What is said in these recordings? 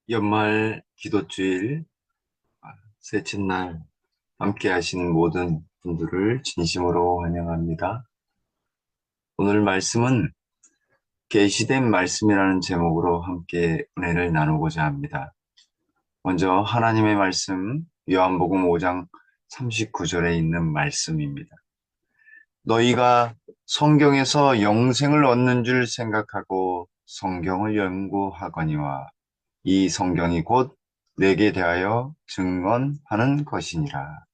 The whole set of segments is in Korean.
연말 기도주일 셋째 날 함께 하신 모든 분들을 진심으로 환영합니다. 오늘 말씀은 계시된 말씀이라는 제목으로 함께 은혜를 나누고자 합니다. 먼저 하나님의 말씀 요한복음 5장 39절에 있는 말씀입니다. 너희가 성경에서 영생을 얻는 줄 생각하고 성경을 연구하거니와 이 성경이 곧 내게 대하여 증언하는 것이니라.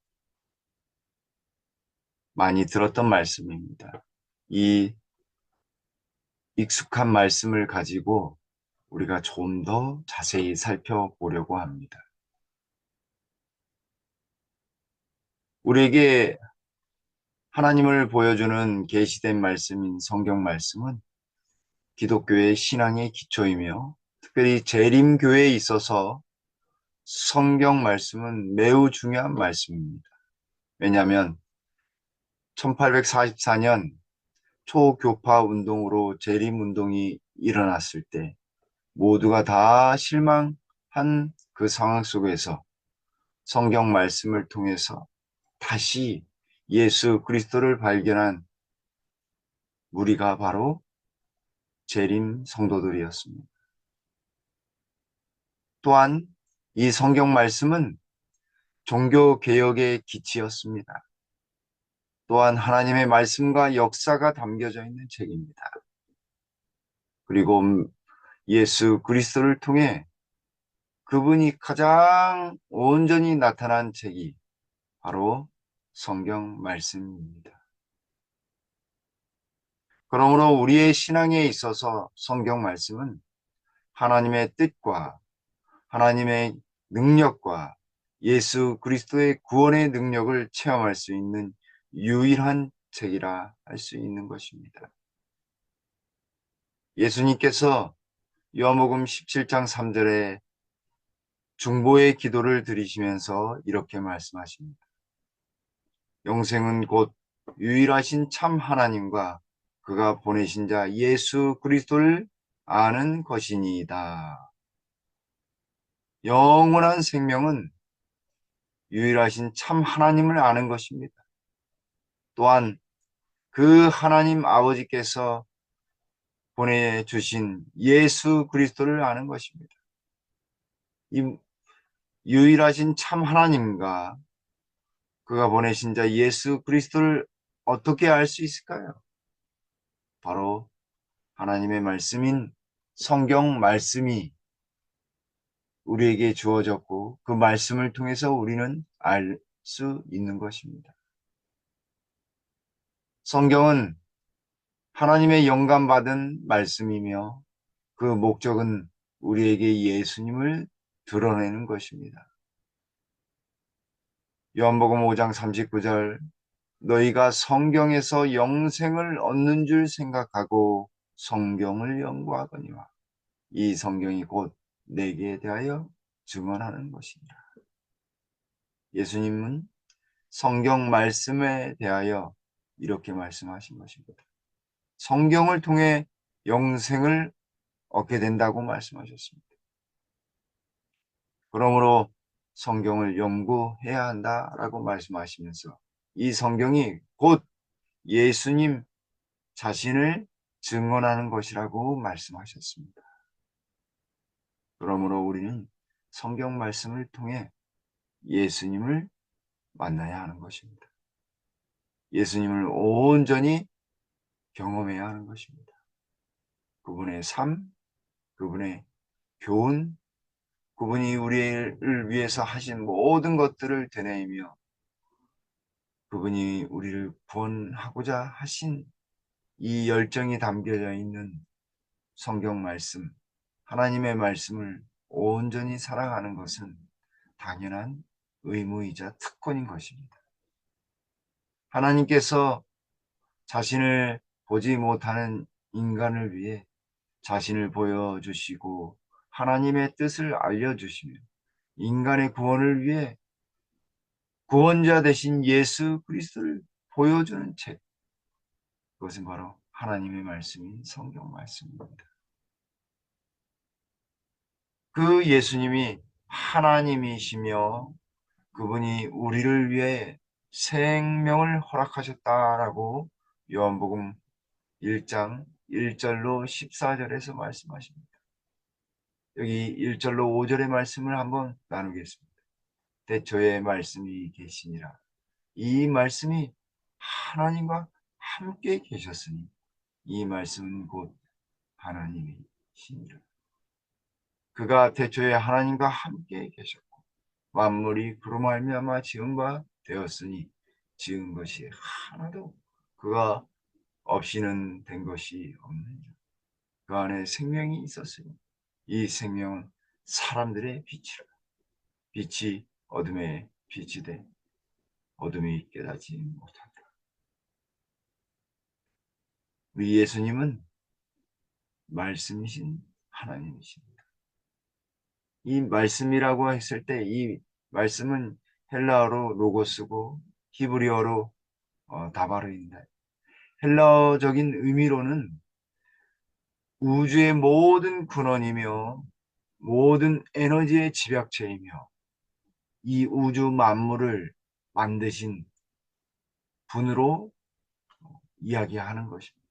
많이 들었던 말씀입니다. 이 익숙한 말씀을 가지고 우리가 좀 더 자세히 살펴보려고 합니다. 우리에게 하나님을 보여주는 계시된 말씀인 성경 말씀은 기독교의 신앙의 기초이며 특별히 재림교회에 있어서 성경 말씀은 매우 중요한 말씀입니다. 왜냐하면 1844년 초교파 운동으로 재림 운동이 일어났을 때 모두가 다 실망한 그 상황 속에서 성경 말씀을 통해서 다시 예수 그리스도를 발견한 무리가 바로 재림 성도들이었습니다. 또한 이 성경 말씀은 종교 개혁의 기치였습니다. 또한 하나님의 말씀과 역사가 담겨져 있는 책입니다. 그리고 예수 그리스도를 통해 그분이 가장 온전히 나타난 책이 바로 성경 말씀입니다. 그러므로 우리의 신앙에 있어서 성경 말씀은 하나님의 뜻과 하나님의 능력과 예수 그리스도의 구원의 능력을 체험할 수 있는 유일한 책이라 할 수 있는 것입니다. 예수님께서 요한복음 17장 3절에 중보의 기도를 드리시면서 이렇게 말씀하십니다. 영생은 곧 유일하신 참 하나님과 그가 보내신 자 예수 그리스도를 아는 것이니이다. 영원한 생명은 유일하신 참 하나님을 아는 것입니다. 또한 그 하나님 아버지께서 보내주신 예수 그리스도를 아는 것입니다. 이 유일하신 참 하나님과 그가 보내신 자 예수 그리스도를 어떻게 알 수 있을까요? 바로 하나님의 말씀인 성경 말씀이 우리에게 주어졌고 그 말씀을 통해서 우리는 알 수 있는 것입니다. 성경은 하나님의 영감받은 말씀이며 그 목적은 우리에게 예수님을 드러내는 것입니다. 요한복음 5장 39절 너희가 성경에서 영생을 얻는 줄 생각하고 성경을 연구하거니와 이 성경이 곧 내게 대하여 증언하는 것이니라. 예수님은 성경 말씀에 대하여 이렇게 말씀하신 것입니다. 성경을 통해 영생을 얻게 된다고 말씀하셨습니다. 그러므로 성경을 연구해야 한다라고 말씀하시면서 이 성경이 곧 예수님 자신을 증언하는 것이라고 말씀하셨습니다. 그러므로 우리는 성경 말씀을 통해 예수님을 만나야 하는 것입니다. 예수님을 온전히 경험해야 하는 것입니다. 그분의 삶, 그분의 교훈, 그분이 우리를 위해서 하신 모든 것들을 되뇌이며 그분이 우리를 구원하고자 하신 이 열정이 담겨져 있는 성경 말씀, 하나님의 말씀을 온전히 사랑하는 것은 당연한 의무이자 특권인 것입니다. 하나님께서 자신을 보지 못하는 인간을 위해 자신을 보여주시고 하나님의 뜻을 알려주시며 인간의 구원을 위해 구원자 되신 예수 그리스도를 보여주는 책, 그것은 바로 하나님의 말씀인 성경 말씀입니다. 그 예수님이 하나님이시며 그분이 우리를 위해 생명을 허락하셨다라고 요한복음 1장 1절로 14절에서 말씀하십니다. 여기 1절로 5절의 말씀을 한번 나누겠습니다. 태초에 말씀이 계시니라. 이 말씀이 하나님과 함께 계셨으니 이 말씀은 곧 하나님이시니라. 그가 태초에 하나님과 함께 계셨고 만물이 그로 말미암아 지은 바 되었으니 지은 것이 하나도 그가 없이는 된 것이 없느니라. 그 안에 생명이 있었으니 이 생명은 사람들의 빛이라. 빛이 어둠에 빛이 돼 어둠이 깨닫지 못한다. 우리 예수님은 말씀이신 하나님이십니다. 이 말씀이라고 했을 때 이 말씀은 헬라어로 로고스고 히브리어로 다바르인다. 헬라어적인 의미로는 우주의 모든 근원이며 모든 에너지의 집약체이며 이 우주 만물을 만드신 분으로 이야기하는 것입니다.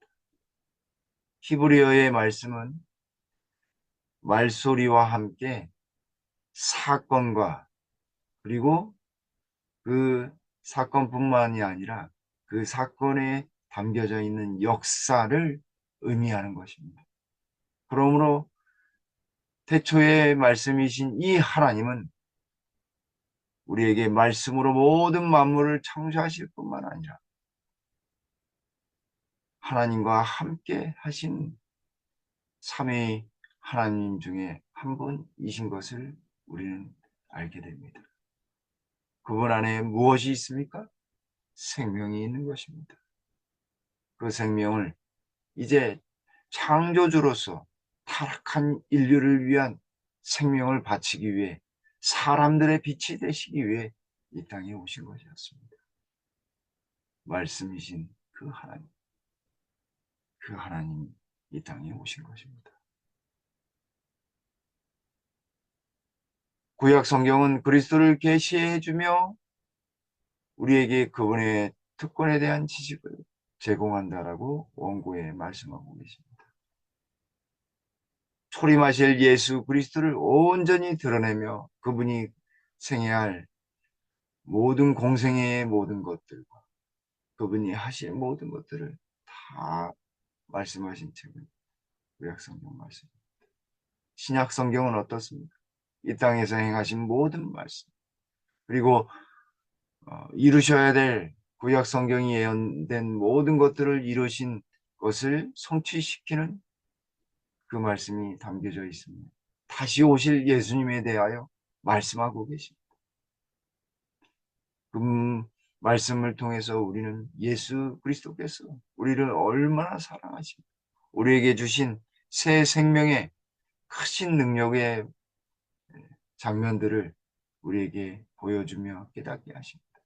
히브리어의 말씀은 말소리와 함께 사건과 그리고 그 사건뿐만이 아니라 그 사건에 담겨져 있는 역사를 의미하는 것입니다. 그러므로 태초의 말씀이신 이 하나님은 우리에게 말씀으로 모든 만물을 창조하실 뿐만 아니라 하나님과 함께 하신 삼위 하나님 중에 한 분이신 것을 우리는 알게 됩니다. 그분 안에 무엇이 있습니까? 생명이 있는 것입니다. 그 생명을 이제 창조주로서 타락한 인류를 위한 생명을 바치기 위해 사람들의 빛이 되시기 위해 이 땅에 오신 것이었습니다. 말씀이신 그 하나님이 이 땅에 오신 것입니다. 구약 성경은 그리스도를 계시해 주며 우리에게 그분의 특권에 대한 지식을 제공한다라고 원고에 말씀하고 계십니다. 초림하실 예수 그리스도를 온전히 드러내며 그분이 생해야 할 모든 공생애의 모든 것들과 그분이 하실 모든 것들을 다 말씀하신 책은 구약 성경 말씀입니다. 신약 성경은 어떻습니까? 이 땅에서 행하신 모든 말씀 그리고 이루셔야 될 구약 성경이 예언된 모든 것들을 이루신 것을 성취시키는 그 말씀이 담겨져 있습니다. 다시 오실 예수님에 대하여 말씀하고 계십니다. 그 말씀을 통해서 우리는 예수 그리스도께서 우리를 얼마나 사랑하시고 우리에게 주신 새 생명의 크신 능력의 장면들을 우리에게 보여주며 깨닫게 하십니다.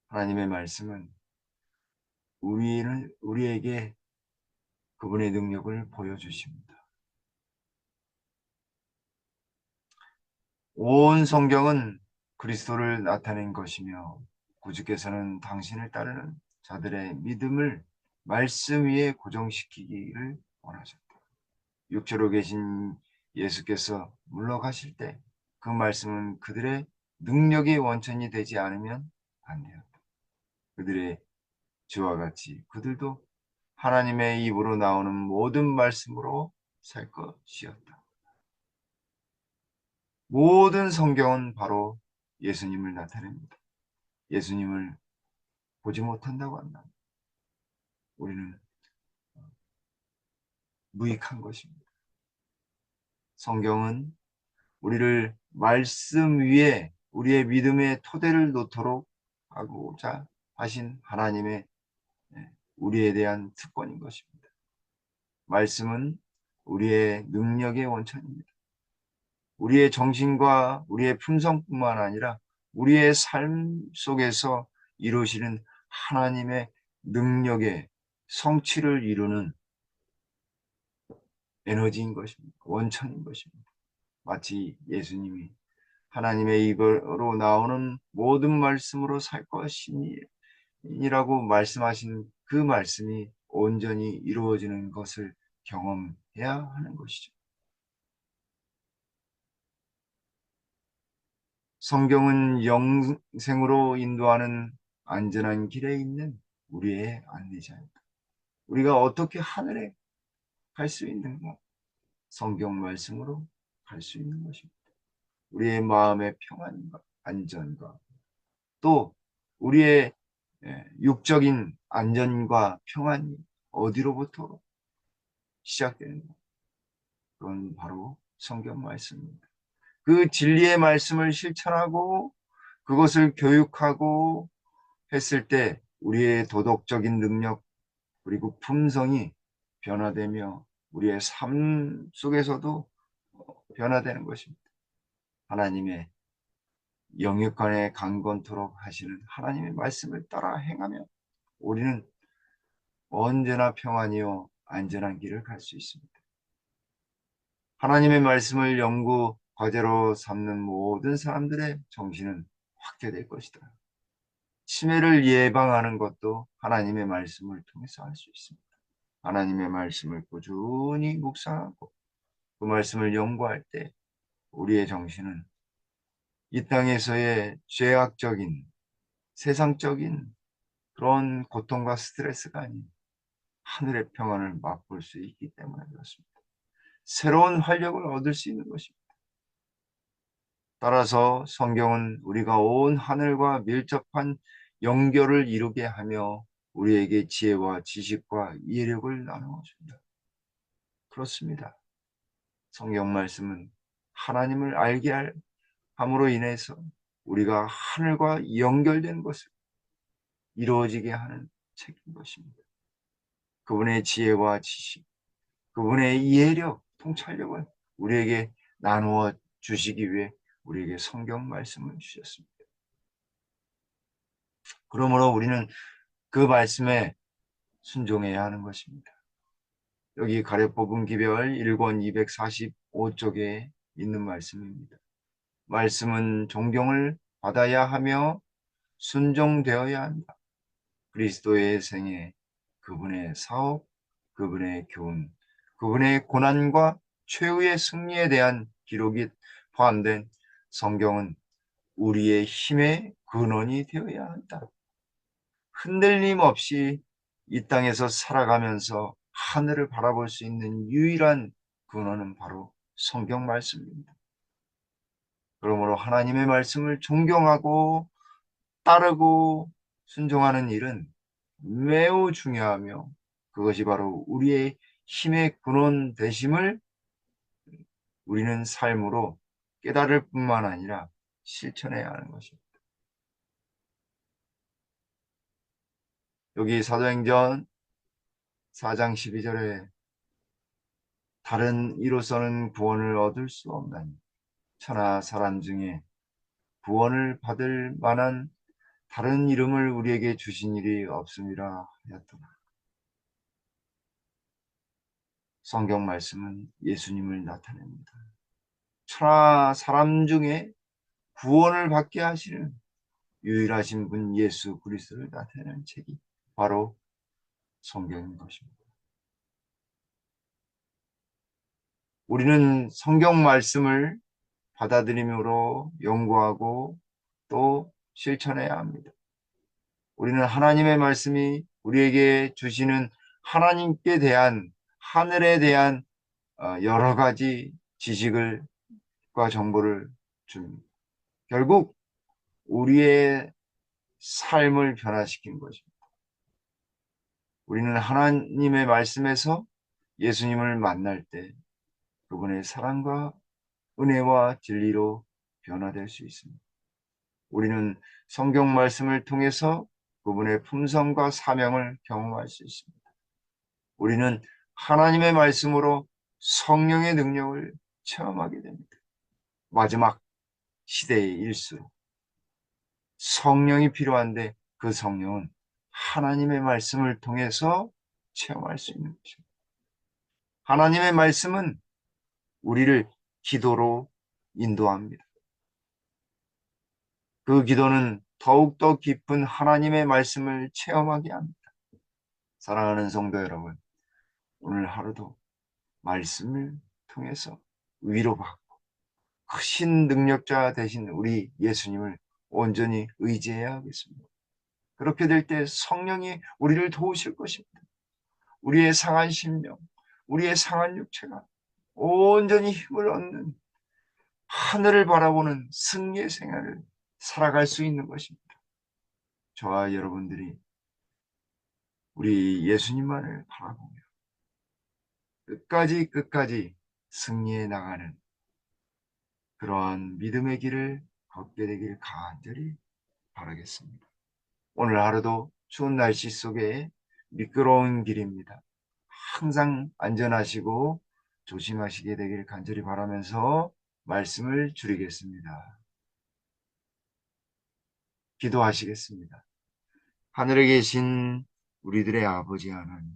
하나님의 말씀은 우리에게 그분의 능력을 보여주십니다. 온 성경은 그리스도를 나타낸 것이며 구주께서는 당신을 따르는 자들의 믿음을 말씀 위에 고정시키기를 원하셨다. 육체로 계신 예수께서 물러가실 때 그 말씀은 그들의 능력의 원천이 되지 않으면 안 되었다. 그들의 주와 같이 그들도 하나님의 입으로 나오는 모든 말씀으로 살 것이었다. 모든 성경은 바로 예수님을 나타냅니다. 예수님을 보지 못한다고 한다면 우리는 무익한 것입니다. 성경은 우리를 말씀 위에 우리의 믿음의 토대를 놓도록 하고자 하신 하나님의 우리에 대한 특권인 것입니다. 말씀은 우리의 능력의 원천입니다. 우리의 정신과 우리의 품성뿐만 아니라 우리의 삶 속에서 이루시는 하나님의 능력의 성취를 이루는 에너지인 것입니다. 원천인 것입니다. 마치 예수님이 하나님의 입으로 나오는 모든 말씀으로 살 것이니라고 말씀하신 그 말씀이 온전히 이루어지는 것을 경험해야 하는 것이죠. 성경은 영생으로 인도하는 안전한 길에 있는 우리의 안내자입니다. 우리가 어떻게 하늘에 갈 수 있는가? 성경 말씀으로 갈 수 있는 것입니다. 우리의 마음의 평안과 안전과 또 우리의 육적인 안전과 평안이 어디로부터 시작되는가? 그건 바로 성경 말씀입니다. 그 진리의 말씀을 실천하고 그것을 교육하고 했을 때 우리의 도덕적인 능력 그리고 품성이 변화되며 우리의 삶 속에서도 변화되는 것입니다. 하나님의 영육간에 강건토록 하시는 하나님의 말씀을 따라 행하면 우리는 언제나 평안이요 안전한 길을 갈 수 있습니다. 하나님의 말씀을 연구 과제로 삼는 모든 사람들의 정신은 확대될 것이다. 치매를 예방하는 것도 하나님의 말씀을 통해서 할 수 있습니다. 하나님의 말씀을 꾸준히 묵상하고 그 말씀을 연구할 때 우리의 정신은 이 땅에서의 죄악적인 세상적인 그런 고통과 스트레스가 아닌 하늘의 평안을 맛볼 수 있기 때문에 그렇습니다. 새로운 활력을 얻을 수 있는 것입니다. 따라서 성경은 우리가 온 하늘과 밀접한 연결을 이루게 하며 우리에게 지혜와 지식과 이해력을 나누어 줍니다. 그렇습니다. 성경 말씀은 하나님을 알게 함으로 인해서 우리가 하늘과 연결된 것을 이루어지게 하는 책인 것입니다. 그분의 지혜와 지식, 그분의 이해력, 통찰력을 우리에게 나누어 주시기 위해 우리에게 성경 말씀을 주셨습니다. 그러므로 우리는 그 말씀에 순종해야 하는 것입니다. 여기 가랴 복음기별 1권 245쪽에 있는 말씀입니다. 말씀은 존경을 받아야 하며 순종되어야 한다. 그리스도의 생애, 그분의 사업, 그분의 교훈, 그분의 고난과 최후의 승리에 대한 기록이 포함된 성경은 우리의 힘의 근원이 되어야 한다. 흔들림 없이 이 땅에서 살아가면서 하늘을 바라볼 수 있는 유일한 근원은 바로 성경 말씀입니다. 그러므로 하나님의 말씀을 존경하고 따르고 순종하는 일은 매우 중요하며 그것이 바로 우리의 힘의 근원 되심을 우리는 삶으로 깨달을 뿐만 아니라 실천해야 하는 것입니다. 여기 사도행전 4장 12절에 다른 이로서는 구원을 얻을 수 없나니 천하 사람 중에 구원을 받을 만한 다른 이름을 우리에게 주신 일이 없음이라 하였더라. 성경 말씀은 예수님을 나타냅니다. 천하 사람 중에 구원을 받게 하시는 유일하신 분 예수 그리스도를 나타내는 책이 바로 성경인 것입니다. 우리는 성경 말씀을 받아들임으로 연구하고 또 실천해야 합니다. 우리는 하나님의 말씀이 우리에게 주시는 하나님께 대한 하늘에 대한 여러 가지 지식과 정보를 줍니다. 결국 우리의 삶을 변화시킨 것입니다. 우리는 하나님의 말씀에서 예수님을 만날 때 그분의 사랑과 은혜와 진리로 변화될 수 있습니다. 우리는 성경 말씀을 통해서 그분의 품성과 사명을 경험할 수 있습니다. 우리는 하나님의 말씀으로 성령의 능력을 체험하게 됩니다. 마지막 시대의 일수로 성령이 필요한데 그 성령은 하나님의 말씀을 통해서 체험할 수 있는 것입니다. 하나님의 말씀은 우리를 기도로 인도합니다. 그 기도는 더욱더 깊은 하나님의 말씀을 체험하게 합니다. 사랑하는 성도 여러분, 오늘 하루도 말씀을 통해서 위로받고 크신 능력자 되신 우리 예수님을 온전히 의지해야 하겠습니다. 그렇게 될 때 성령이 우리를 도우실 것입니다. 우리의 상한 심령, 우리의 상한 육체가 온전히 힘을 얻는 하늘을 바라보는 승리의 생활을 살아갈 수 있는 것입니다. 저와 여러분들이 우리 예수님만을 바라보며 끝까지 승리해 나가는 그러한 믿음의 길을 걷게 되길 간절히 바라겠습니다. 오늘 하루도 추운 날씨 속에 미끄러운 길입니다. 항상 안전하시고 조심하시게 되길 간절히 바라면서 말씀을 줄이겠습니다. 기도하시겠습니다. 하늘에 계신 우리들의 아버지 하나님,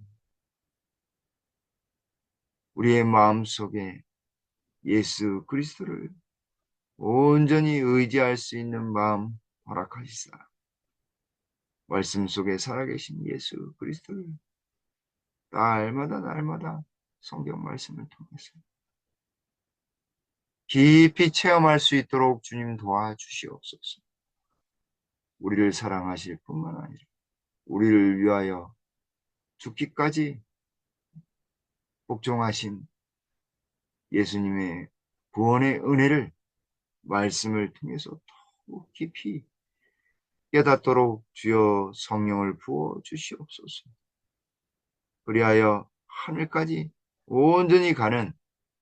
우리의 마음속에 예수 그리스도를 온전히 의지할 수 있는 마음 허락하시사 말씀 속에 살아계신 예수 그리스도를 날마다 성경 말씀을 통해서 깊이 체험할 수 있도록 주님 도와주시옵소서. 우리를 사랑하실 뿐만 아니라 우리를 위하여 죽기까지 복종하신 예수님의 구원의 은혜를 말씀을 통해서 더욱 깊이 깨닫도록 주여 성령을 부어 주시옵소서. 그리하여 하늘까지 온전히 가는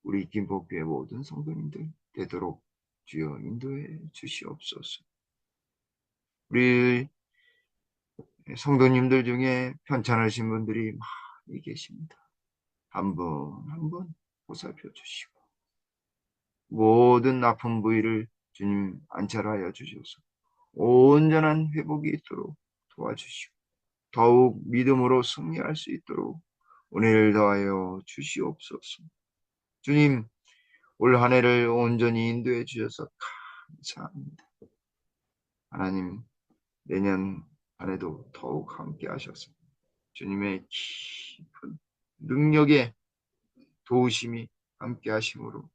우리 김포교회 모든 성도님들 되도록 주여 인도해 주시옵소서. 우리 성도님들 중에 편찮으신 분들이 많이 계십니다. 한 분 한 분 보살펴 주시고 모든 아픈 부위를 주님 안찰하여 주셔서 온전한 회복이 있도록 도와주시고 더욱 믿음으로 승리할 수 있도록 은혜를 더하여 주시옵소서. 주님, 올 한 해를 온전히 인도해 주셔서 감사합니다. 하나님, 내년 한 해도 더욱 함께 하셔서 주님의 깊은 능력의 도우심이 함께 하심으로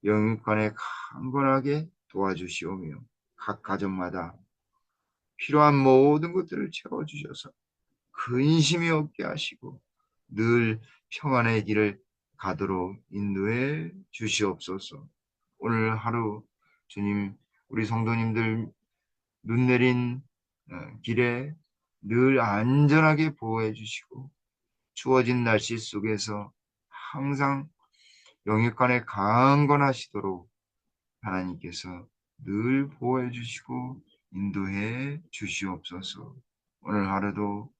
영육간에 강건하게 도와주시오며 각 가정마다 필요한 모든 것들을 채워주셔서 근심이 없게 하시고 늘 평안의 길을 가도록 인도해 주시옵소서. 오늘 하루 주님 우리 성도님들 눈 내린 길에 늘 안전하게 보호해 주시고 추워진 날씨 속에서 항상 영육간에 강건하시도록 하나님께서 늘 보호해 주시고 인도해 주시옵소서. 오늘 하루도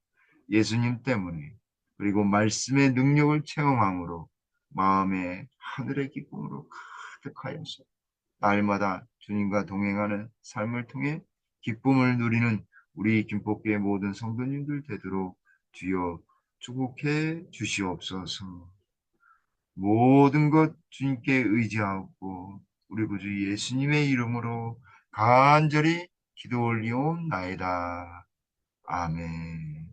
예수님 때문에 그리고 말씀의 능력을 체험함으로 마음의 하늘의 기쁨으로 가득하여서 날마다 주님과 동행하는 삶을 통해 기쁨을 누리는 우리 김포교회 모든 성도님들 되도록 주여 축복해 주시옵소서. 모든 것 주님께 의지하고 우리 구주 예수님의 이름으로 간절히 기도 올리옵나이다. 아멘.